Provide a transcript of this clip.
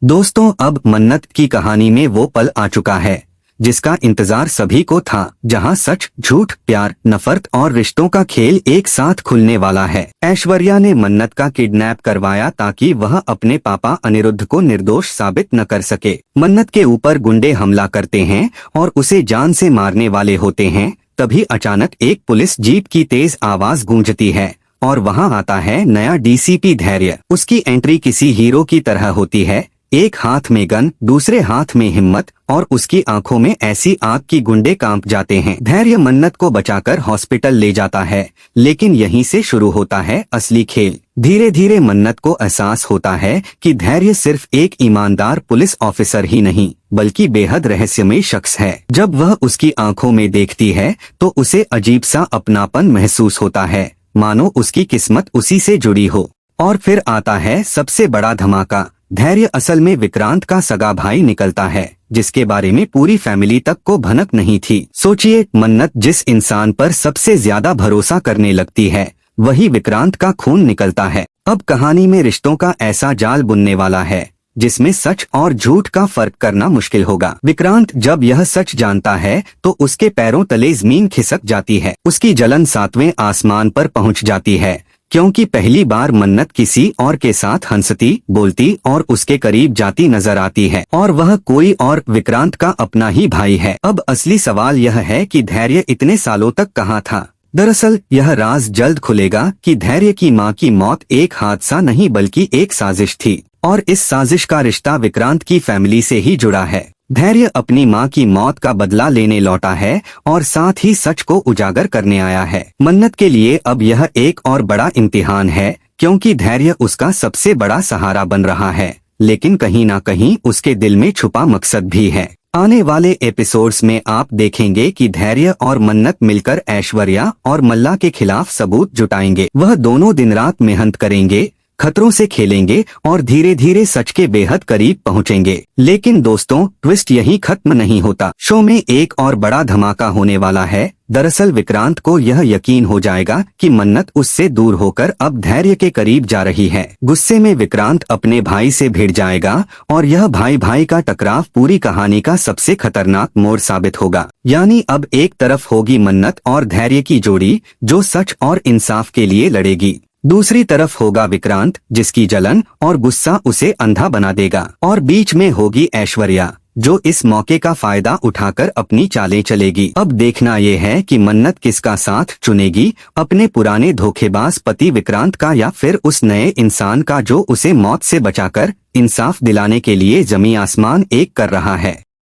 दोस्तों, अब मन्नत की कहानी में वो पल आ चुका है जिसका इंतजार सभी को था, जहां सच, झूठ, प्यार, नफरत और रिश्तों का खेल एक साथ खुलने वाला है। ऐश्वर्या ने मन्नत का किडनैप करवाया ताकि वह अपने पापा अनिरुद्ध को निर्दोष साबित न कर सके। मन्नत के ऊपर गुंडे हमला करते हैं और उसे जान से मारने वाले होते हैं। तभी अचानक एक पुलिस जीप की तेज आवाज गूंजती है और वहां आता है नया डीसीपी धैर्य। उसकी एंट्री किसी हीरो की तरह होती है, एक हाथ में गन, दूसरे हाथ में हिम्मत और उसकी आंखों में ऐसी आग की गुंडे कांप जाते हैं। धैर्य मन्नत को बचाकर हॉस्पिटल ले जाता है, लेकिन यहीं से शुरू होता है असली खेल। धीरे धीरे मन्नत को एहसास होता है कि धैर्य सिर्फ एक ईमानदार पुलिस ऑफिसर ही नहीं बल्कि बेहद रहस्यमय शख्स है। जब वह उसकी आंखों में देखती है तो उसे अजीब सा अपनापन महसूस होता है, मानो उसकी किस्मत उसी से जुड़ी हो। और फिर आता है सबसे बड़ा धमाका। धैर्य असल में विक्रांत का सगा भाई निकलता है, जिसके बारे में पूरी फैमिली तक को भनक नहीं थी। सोचिए, मन्नत जिस इंसान पर सबसे ज्यादा भरोसा करने लगती है, वही विक्रांत का खून निकलता है। अब कहानी में रिश्तों का ऐसा जाल बुनने वाला है जिसमें सच और झूठ का फर्क करना मुश्किल होगा। विक्रांत जब यह सच जानता है तो उसके पैरों तले जमीन खिसक जाती है। उसकी जलन 7वें आसमान पर पहुंच जाती है, क्योंकि पहली बार मन्नत किसी और के साथ हंसती, बोलती और उसके करीब जाती नजर आती है, और वह कोई और विक्रांत का अपना ही भाई है। अब असली सवाल यह है कि धैर्य इतने सालों तक कहाँ था। दरअसल यह राज जल्द खुलेगा कि धैर्य की मां की मौत एक हादसा नहीं बल्कि एक साजिश थी, और इस साजिश का रिश्ता विक्रांत की फैमिली से ही जुड़ा है। धैर्य अपनी मां की मौत का बदला लेने लौटा है और साथ ही सच को उजागर करने आया है। मन्नत के लिए अब यह एक और बड़ा इम्तिहान है, क्योंकि धैर्य उसका सबसे बड़ा सहारा बन रहा है, लेकिन कहीं ना कहीं उसके दिल में छुपा मकसद भी है। आने वाले एपिसोड्स में आप देखेंगे कि धैर्य और मन्नत मिलकर ऐश्वर्या और मल्ला के खिलाफ सबूत जुटाएंगे। वह दोनों दिन रात मेहनत करेंगे, खतरों से खेलेंगे और धीरे धीरे सच के बेहद करीब पहुंचेंगे। लेकिन दोस्तों, ट्विस्ट यहीं खत्म नहीं होता। शो में एक और बड़ा धमाका होने वाला है। दरअसल विक्रांत को यह यकीन हो जाएगा कि मन्नत उससे दूर होकर अब धैर्य के करीब जा रही है। गुस्से में विक्रांत अपने भाई से भिड़ जाएगा और यह भाई भाई का टकराव पूरी कहानी का सबसे खतरनाक मोड़ साबित होगा। यानी अब एक तरफ होगी मन्नत और धैर्य की जोड़ी जो सच और इंसाफ के लिए लड़ेगी, दूसरी तरफ होगा विक्रांत जिसकी जलन और गुस्सा उसे अंधा बना देगा, और बीच में होगी ऐश्वर्या जो इस मौके का फायदा उठाकर अपनी चालें चलेगी। अब देखना ये है कि मन्नत किसका साथ चुनेगी, अपने पुराने धोखेबाज पति विक्रांत का या फिर उस नए इंसान का जो उसे मौत से बचाकर इंसाफ दिलाने के लिए जमी आसमान एक कर रहा है।